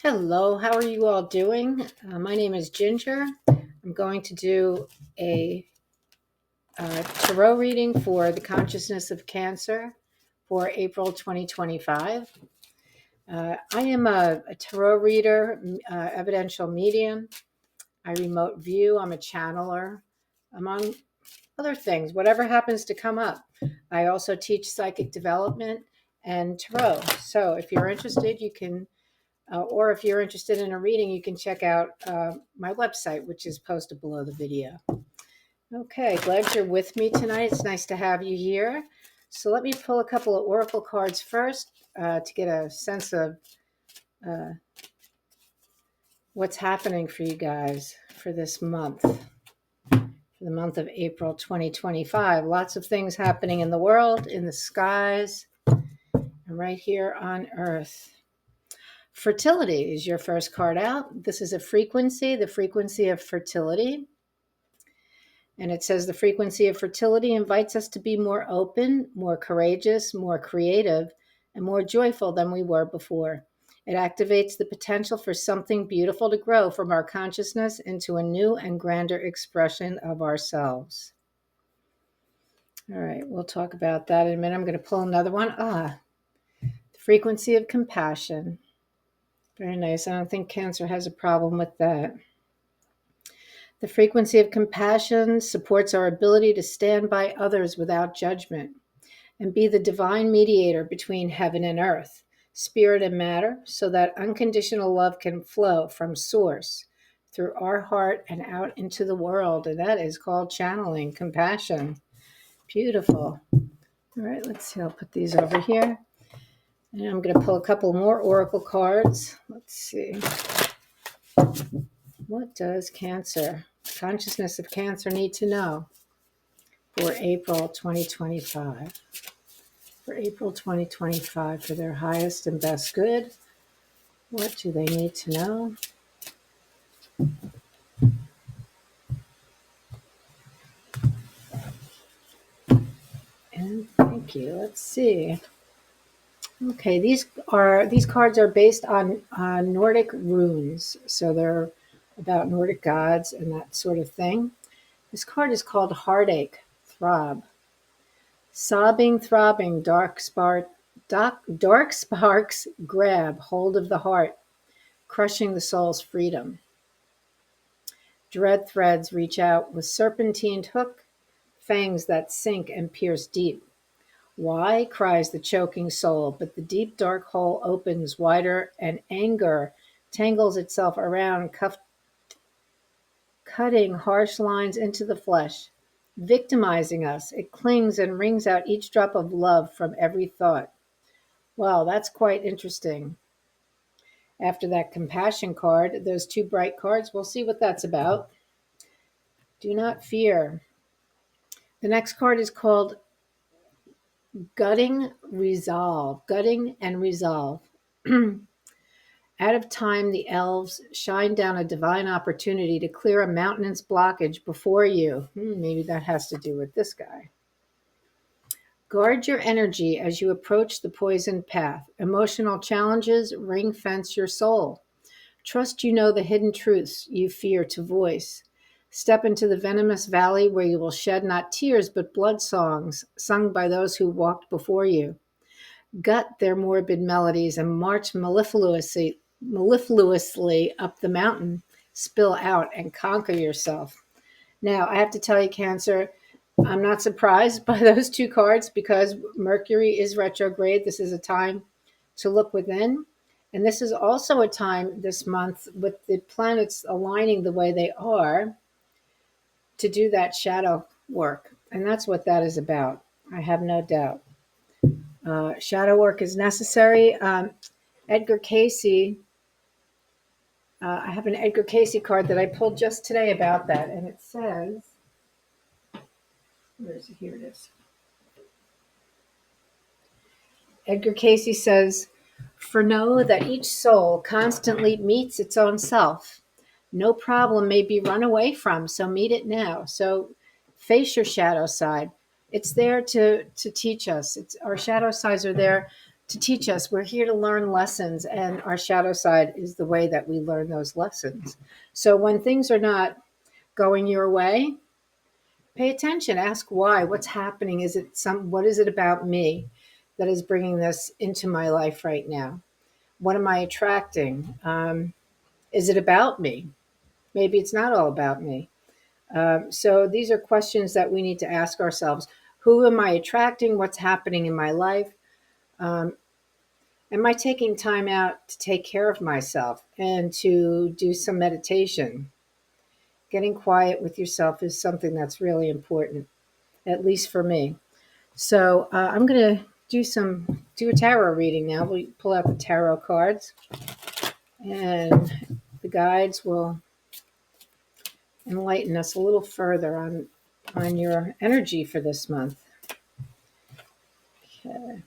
Hello, how are you all doing? My name is Ginger. I'm going to do a tarot reading for the consciousness of Cancer for April 2025. I am a tarot reader, evidential medium. I remote view. I'm a channeler, among other things, whatever happens to come up. I also teach psychic development and tarot. So if you're interested, you can or if you're interested in a reading, you can check out my website, which is posted below the video. Okay, glad you're with me tonight. It's nice to have you here. So let me pull a couple of oracle cards first to get a sense of uh, what's happening for you guys for this month, for the month of April 2025. Lots of things happening in the world, in the skies, and right here on Earth. Fertility is your first card out. This is a frequency, the frequency of fertility. And it says the frequency of fertility invites us to be more open, more courageous, more creative, and more joyful than we were before. It activates the potential for something beautiful to grow from our consciousness into a new and grander expression of ourselves. All right, we'll talk about that in a minute. I'm going to pull another one. The frequency of compassion. Very nice. I don't think Cancer has a problem with that. The frequency of compassion supports our ability to stand by others without judgment and be the divine mediator between heaven and earth, spirit and matter, so that unconditional love can flow from source through our heart and out into the world. And that is called channeling compassion. Beautiful. All right, let's see. I'll put these over here. And I'm going to pull a couple more oracle cards. Let's see. What does Cancer, consciousness of Cancer, need to know for April 2025? For April 2025, for their highest and best good, what do they need to know? And thank you. Let's see. Okay, these cards are based on Nordic runes, so they're about Nordic gods and that sort of thing. This card is called Heartache, Throb. Sobbing, throbbing, dark sparks grab hold of the heart, crushing the soul's freedom. Dread threads reach out with serpentined hook, fangs that sink and pierce deep. Why, cries the choking soul, but the deep dark hole opens wider and anger tangles itself around, cutting harsh lines into the flesh. Victimizing us, it clings and wrings out each drop of love from every thought. Wow, that's quite interesting. After that compassion card, those two bright cards, we'll see what that's about. Do not fear. The next card is called Gutting and Resolve. Out of time, the elves shine down a divine opportunity to clear a mountainous blockage before you. Maybe that has to do with this guy. Guard your energy as you approach the poisoned path. Emotional challenges ring fence your soul. Trust you know the hidden truths you fear to voice. Step into the venomous valley where you will shed not tears but blood songs sung by those who walked before you. Gut their morbid melodies and march mellifluously up the mountain. Spill out and conquer yourself. Now, I have to tell you, Cancer, I'm not surprised by those two cards because Mercury is retrograde. This is a time to look within. And this is also a time this month with the planets aligning the way they are to do that shadow work. And that's what that is about. I have no doubt. Shadow work is necessary. Edgar Casey, I have an Edgar Casey card that I pulled just today about that. And it says, where is it? Here it is. Edgar Casey says, for know that each soul constantly meets its own self. No problem may be run away from, so meet it now. So face your shadow side. It's there to teach us. Our shadow sides are there to teach us. We're here to learn lessons, and our shadow side is the way that we learn those lessons. So when things are not going your way, pay attention, ask why, what's happening? What is it about me that is bringing this into my life right now? What am I attracting? Is it about me? Maybe it's not all about me. So these are questions that we need to ask ourselves. Who am I attracting? What's happening in my life? Um, am I taking time out to take care of myself and to do some meditation? Getting quiet with yourself is something that's really important, at least for me. So I'm going to do a tarot reading now. We pull out the tarot cards, and the guides will enlighten us a little further on your energy for this month. Okay.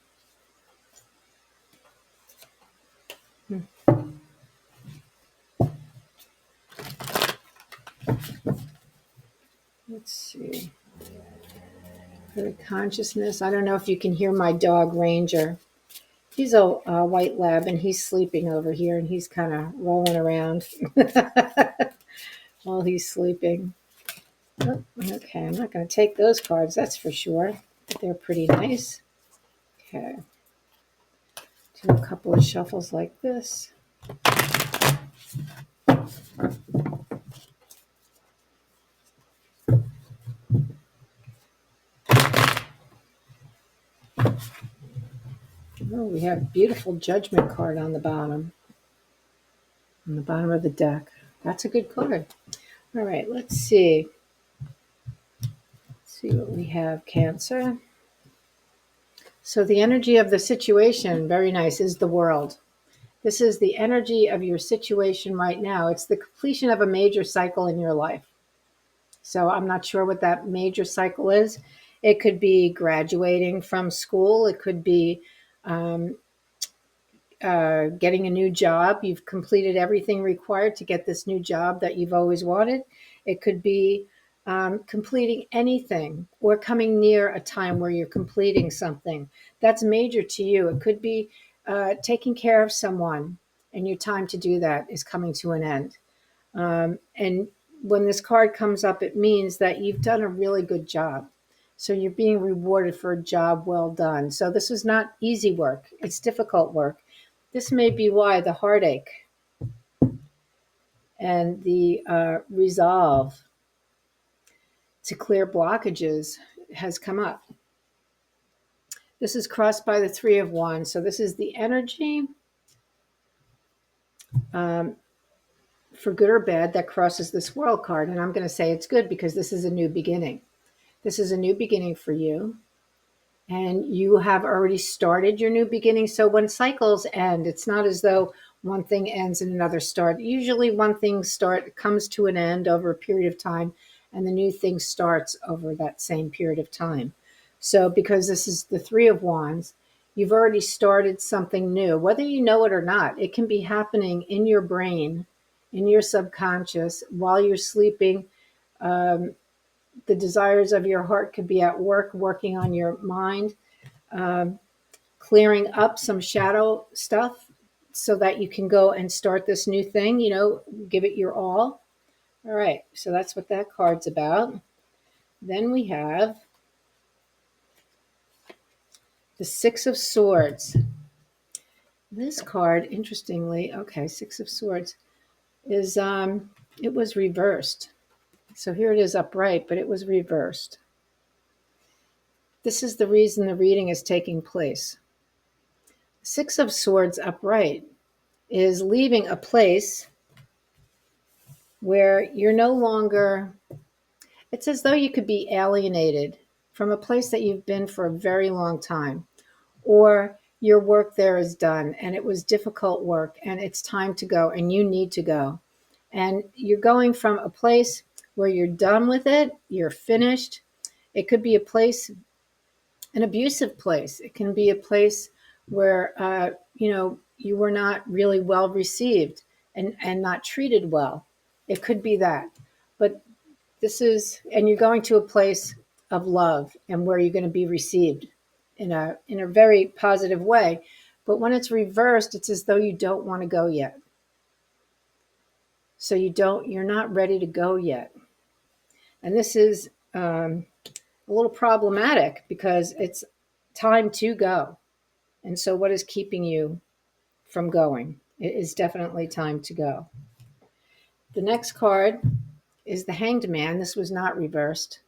Let's see. For the consciousness, I don't know if you can hear my dog Ranger. He's a white lab, and he's sleeping over here, and he's kind of rolling around while he's sleeping. Oh, okay, I'm not going to take those cards, that's for sure. But they're pretty nice. Okay. Do a couple of shuffles like this. Oh, we have a beautiful judgment card on the bottom of the deck. That's a good card. All right, let's see. Let's see what we have, Cancer. So the energy of the situation, very nice, is the world. This is the energy of your situation right now. It's the completion of a major cycle in your life. So I'm not sure what that major cycle is. It could be graduating from school. It could be um, getting a new job. You've completed everything required to get this new job that you've always wanted. It could be completing anything or coming near a time where you're completing something that's major to you. It could be taking care of someone, and your time to do that is coming to an end. And when this card comes up, it means that you've done a really good job. So you're being rewarded for a job well done. So this is not easy work. It's difficult work. This may be why the heartache and the resolve to clear blockages has come up. This is crossed by the Three of Wands. So this is the energy, for good or bad, that crosses this world card. And I'm going to say it's good because this is a new beginning. This is a new beginning for you. And you have already started your new beginning. So when cycles end, it's not as though one thing ends and another starts. Usually one thing comes to an end over a period of time, and the new thing starts over that same period of time. So because this is the Three of Wands, you've already started something new. Whether you know it or not, it can be happening in your brain, in your subconscious, while you're sleeping. The desires of your heart could be at work, working on your mind, clearing up some shadow stuff so that you can go and start this new thing, give it your all. All right, so that's what that card's about. Then we have the Six of Swords. This card, interestingly, okay, Six of Swords, is it was reversed. So here it is upright, but it was reversed. This is the reason the reading is taking place. Six of Swords upright is leaving a place where you're no longer, it's as though you could be alienated from a place that you've been for a very long time, or your work there is done and it was difficult work and it's time to go and you need to go. And you're going from a place where you're done with it, you're finished. It could be a place, an abusive place. It can be a place where, you were not really well received and not treated well. It could be that. But and you're going to a place of love and where you're going to be received in a very positive way. But when it's reversed, it's as though you don't want to go yet. So you're not ready to go yet. And this is a little problematic because it's time to go. And so, what is keeping you from going? It is definitely time to go. The next card is the Hanged Man. This was not reversed.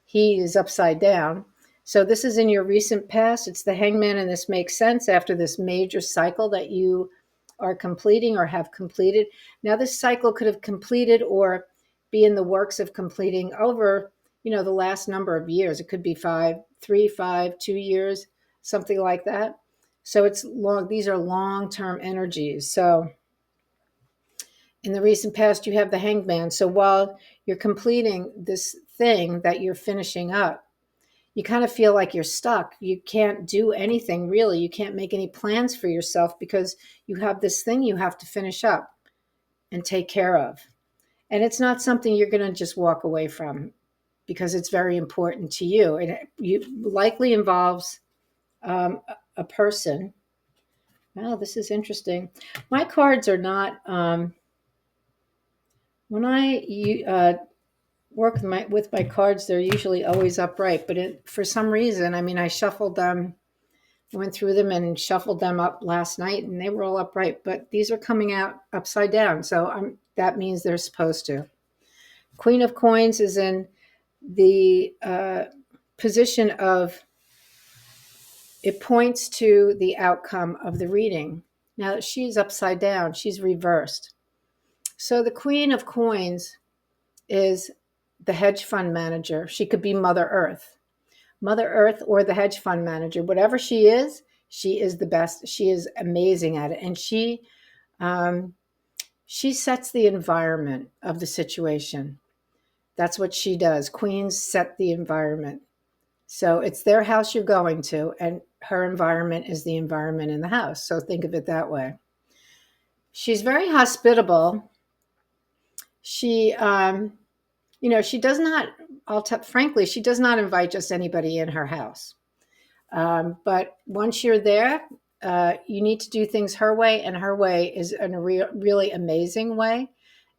He is upside down. So this is in your recent past. It's the Hangman, and this makes sense after this major cycle that you are completing or have completed. Now, this cycle could have completed or be in the works of completing over, the last number of years. It could be 3, 5, 2 years, something like that. So it's long. These are long-term energies. So in the recent past, you have the Hanged Man. So while you're completing this thing that you're finishing up, you kind of feel like you're stuck. You can't do anything really. You can't make any plans for yourself because you have this thing you have to finish up and take care of. And it's not something you're going to just walk away from because it's very important to you. And it likely involves a person. Wow, this is interesting. My cards are not, when I work with my cards, they're usually always upright. But for some reason, I shuffled them, went through them and shuffled them up last night, and they were all upright. But these are coming out upside down, so that means they're supposed to. Queen of Coins is in the position of, it points to the outcome of the reading. Now she's upside down, she's reversed. So the Queen of Coins is the hedge fund manager. She could be Mother Earth. Mother Earth or the hedge fund manager, whatever she is the best. She is amazing at it. And she sets the environment of the situation. That's what she does. Queens set the environment. So it's their house you're going to, and her environment is the environment in the house. So think of it that way. She's very hospitable. She, she does not, frankly, she does not invite just anybody in her house. But once you're there, you need to do things her way, and her way is in a really amazing way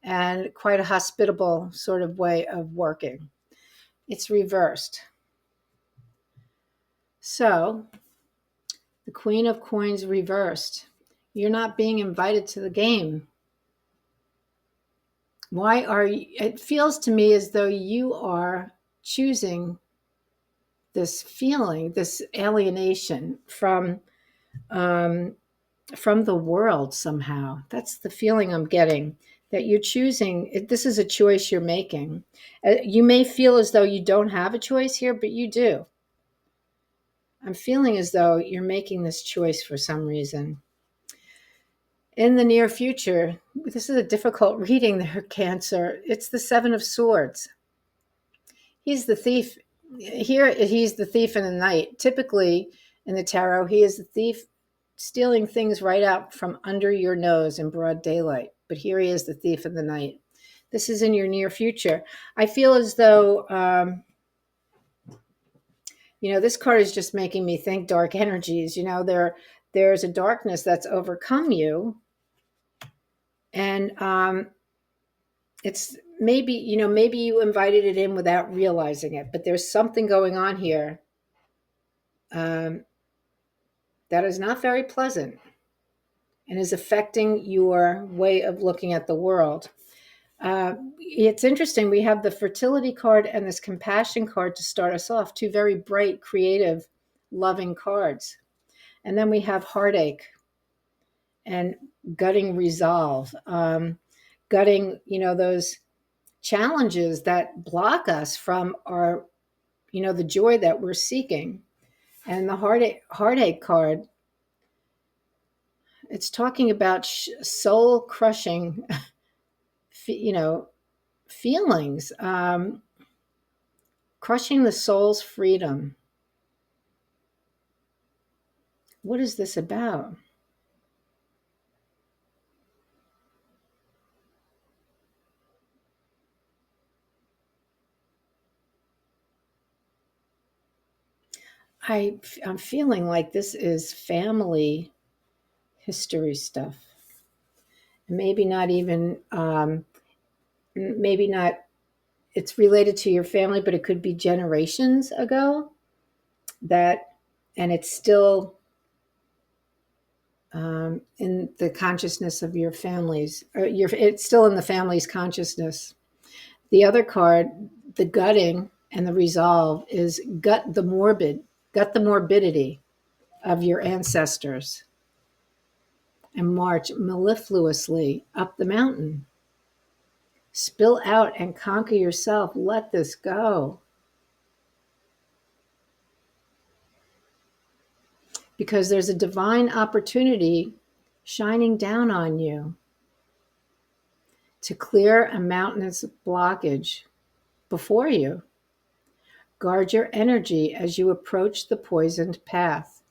and quite a hospitable sort of way of working. It's reversed. So the Queen of Coins reversed. You're not being invited to the game. Why are you? It feels to me as though you are choosing this feeling, this alienation from the world somehow. That's the feeling I'm getting, that you're choosing. This is a choice you're making. You may feel as though you don't have a choice here, but you do. I'm feeling as though you're making this choice for some reason. In the near future, this is a difficult reading there, Cancer. It's the Seven of Swords. He's the thief. Here, he's the thief in the night. Typically, in the tarot, he is the thief stealing things right out from under your nose in broad daylight. But here he is, the thief in the night. This is in your near future. I feel as though, this card is just making me think dark energies. There's a darkness that's overcome you. And it's maybe you invited it in without realizing it, but there's something going on here that is not very pleasant and is affecting your way of looking at the world. It's interesting. We have the Fertility card and this Compassion card to start us off, two very bright, creative, loving cards. And then we have Heartache and Gutting Resolve, gutting, those challenges that block us from our, the joy that we're seeking. And the Heartache card, it's talking about soul crushing, feelings, crushing the soul's freedom. What is this about? I'm feeling like this is family history stuff. Maybe not even, maybe not, it's related to your family, but it could be generations ago that, and it's still in the consciousness of your families, or it's still in the family's consciousness. The other card, the gutting and the resolve, is gut the morbidity of your ancestors and march mellifluously up the mountain. Spill out and conquer yourself. Let this go. Because there's a divine opportunity shining down on you to clear a mountainous blockage before you. Guard your energy as you approach the poisoned path.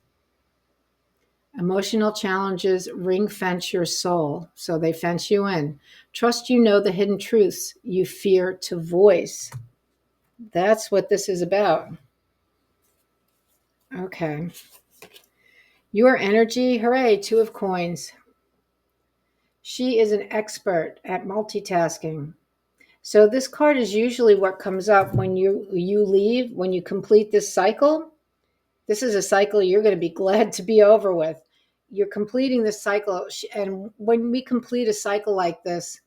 Emotional challenges ring fence your soul, so they fence you in. Trust you know the hidden truths you fear to voice. That's what this is about. Okay. Your energy, hooray, 2 of coins. She is an expert at multitasking. So this card is usually what comes up when you leave, when you complete this cycle. This is a cycle you're going to be glad to be over with. You're completing this cycle. And when we complete a cycle like this,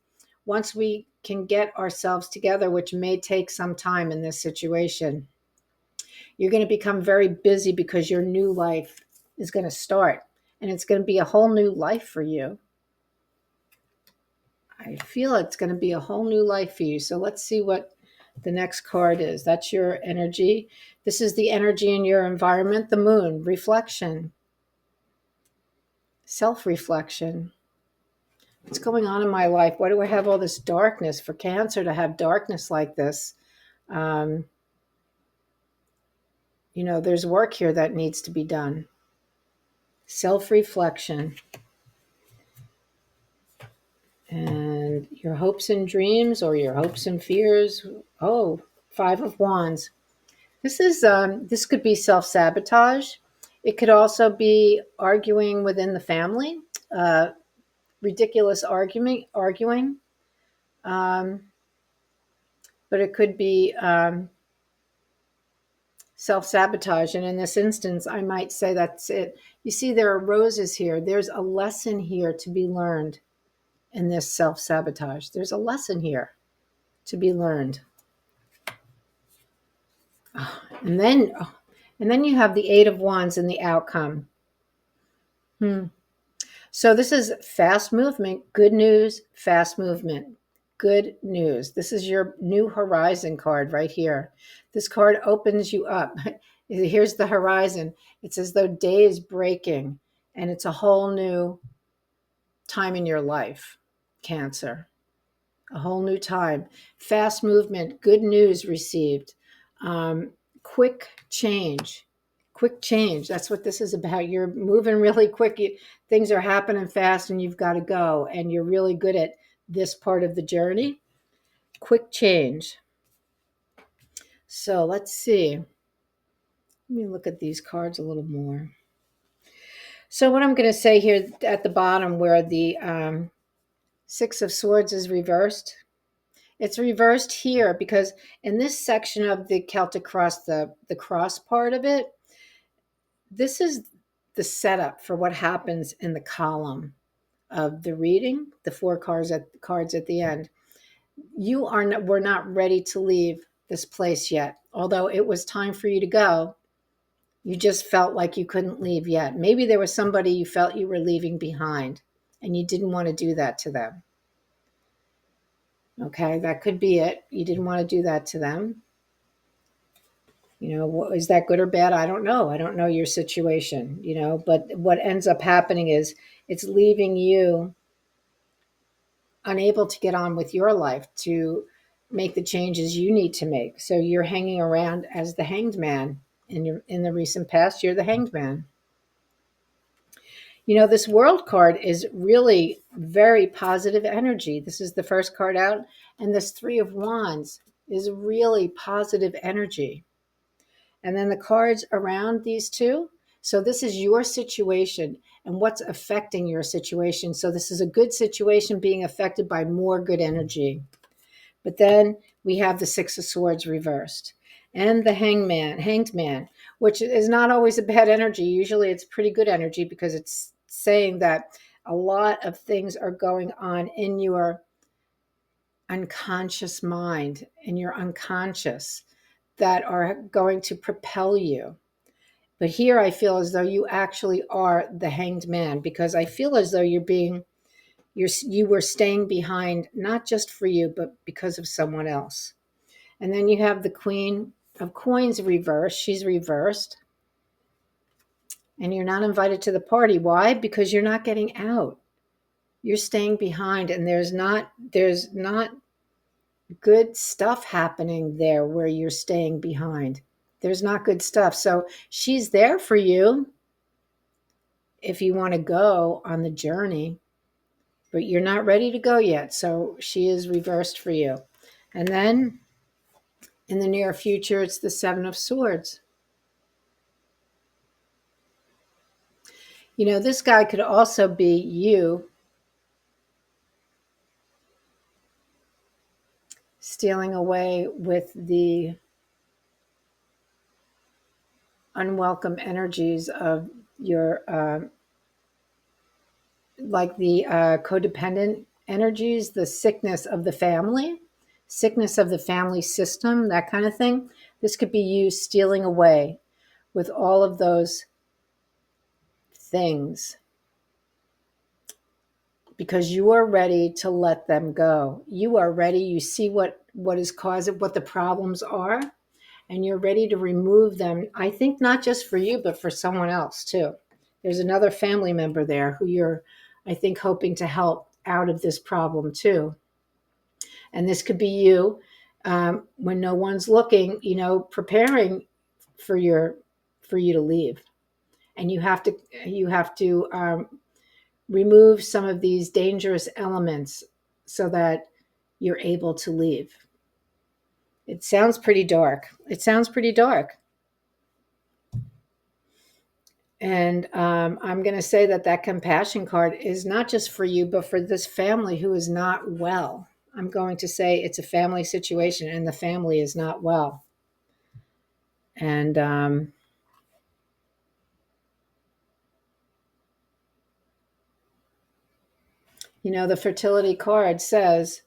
once we can get ourselves together, which may take some time in this situation, you're going to become very busy because your new life is going to start. And it's going to be a whole new life for you. I feel it's going to be a whole new life for you. So let's see what the next card is. That's your energy. This is the energy in your environment, the moon, reflection, self-reflection. What's going on in my life? Why do I have all this darkness? For Cancer to have darkness like this, there's work here that needs to be done. Self-reflection. And your hopes and dreams, or your hopes and fears. Oh, 5 of Wands. This could be self-sabotage. It could also be arguing within the family, ridiculous arguing. But it could be self-sabotage. And in this instance, I might say that's it. You see, there are roses here. There's a lesson here to be learned in this self-sabotage. There's a lesson here to be learned. And then you have the 8 of Wands and the outcome. So this is fast movement, good news, fast movement, good news. This is your new horizon card right here. This card opens you up. Here's the horizon. It's as though day is breaking and it's a whole new time in your life, Cancer. A whole new time. Fast movement, good news received. Quick change. Quick change. That's what this is about. You're moving really quick. Things are happening fast and you've got to go. And you're really good at this part of the journey. Quick change. So let's see. Let me look at these cards a little more. So what I'm going to say here at the bottom, where the 6 of Swords is reversed, it's reversed here because in this section of the Celtic cross, the cross part of it, this is the setup for what happens in the column of the reading, the 4 cards at the end. We're not ready to leave this place yet. Although it was time for you to go, you just felt like you couldn't leave yet. Maybe there was somebody you felt you were leaving behind and you didn't want to do that to them. Okay, that could be it. You didn't want to do that to them. Is that good or bad? I don't know. I don't know your situation, but what ends up happening is it's leaving you unable to get on with your life, to make the changes you need to make. So you're hanging around as the hanged man. In the recent past, you're the hanged man. This world card is really very positive energy. This is the first card out. And this 3 of Wands is really positive energy. And then the cards around these two. So this is your situation. and what's affecting your situation. So this is a good situation being affected by more good energy. But then we have the Six of Swords reversed and the hanged man, which is not always a bad energy. Usually it's pretty good energy because it's saying that a lot of things are going on in your unconscious mind, in your unconscious, that are going to propel you. But here I feel as though you actually are the hanged man, because I feel as though you were staying behind, not just for you, but because of someone else. And then you have the Queen of Coins reversed. She's reversed. And you're not invited to the party. Why? Because you're not getting out. You're staying behind, and there's not good stuff happening there where you're staying behind. There's not good stuff. So she's there for you if you want to go on the journey, but you're not ready to go yet. So she is reversed for you. And then in the near future, it's the Seven of Swords. You know, this guy could also be you stealing away with the unwelcome energies of your, like the codependent energies, the sickness of the family system, that kind of thing. This could be you stealing away with all of those things because you are ready to let them go. You are ready. You see what is causing, what the problems are, and you're ready to remove them. I think not just for you, but for someone else too. There's another family member there who you're, I think, hoping to help out of this problem too. And this could be you when no one's looking, you know, preparing for you to leave, and you have to remove some of these dangerous elements so that you're able to leave. It sounds pretty dark. And I'm going to say that compassion card is not just for you, but for this family who is not well. I'm going to say it's a family situation and the family is not well. And you know, the fertility card says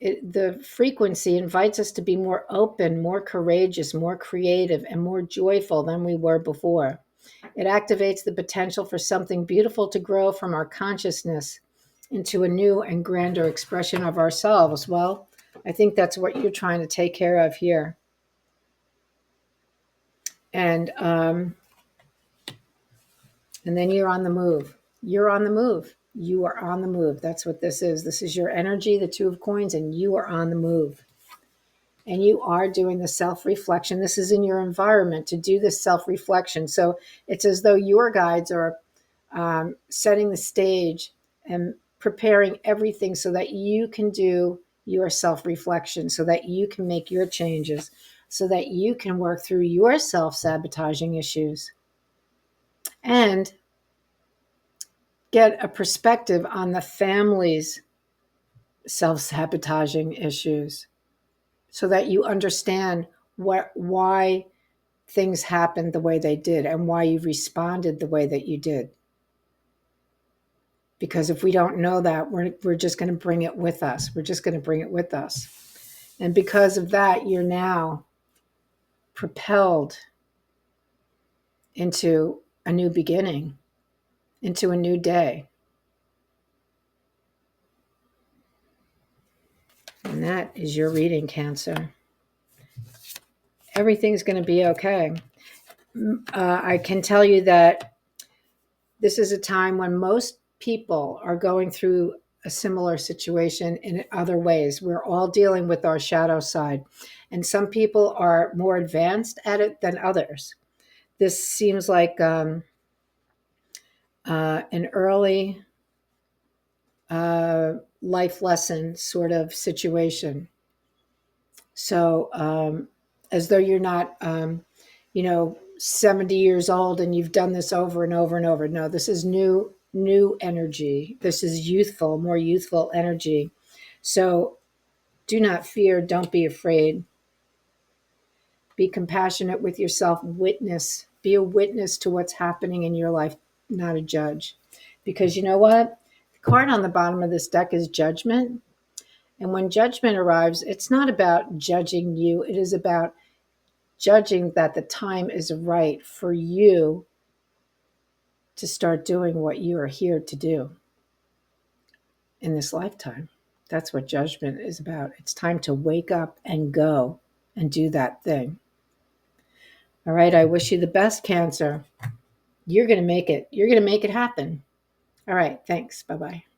the frequency invites us to be more open, more courageous, more creative, and more joyful than we were before. It activates the potential for something beautiful to grow from our consciousness into a new and grander expression of ourselves. Well, I think that's what you're trying to take care of here. And then you're on the move. You're on the move. You are on the move. That's what this is. This is your energy, the Two of Coins, and you are on the move. And you are doing the self-reflection. This is in your environment to do this self-reflection. So it's as though your guides are setting the stage and preparing everything so that you can do your self-reflection, so that you can make your changes, so that you can work through your self-sabotaging issues and get a perspective on the family's self-sabotaging issues, so that you understand why things happened the way they did and why you responded the way that you did. Because if we don't know that, we're just going to bring it with us. We're just going to bring it with us. And because of that, you're now propelled into a new beginning, into a new day. And that is your reading, Cancer. Everything's going to be okay. I can tell you that this is a time when most people are going through a similar situation in other ways. We're all dealing with our shadow side, and some people are more advanced at it than others. This seems like an early life lesson sort of situation. So as though you're not, 70 years old and you've done this over and over and over. No, this is new energy. This is youthful, more youthful energy. So do not fear, don't be afraid. Be compassionate with yourself, witness, be a witness to what's happening in your life, not a judge. Because you know what? The card on the bottom of this deck is judgment. And when judgment arrives, it's not about judging you, it is about judging that the time is right for you to start doing what you are here to do in this lifetime. That's what judgment is about. It's time to wake up and go and do that thing. All right. I wish you the best, Cancer. You're going to make it. You're going to make it happen. All right. Thanks. Bye bye.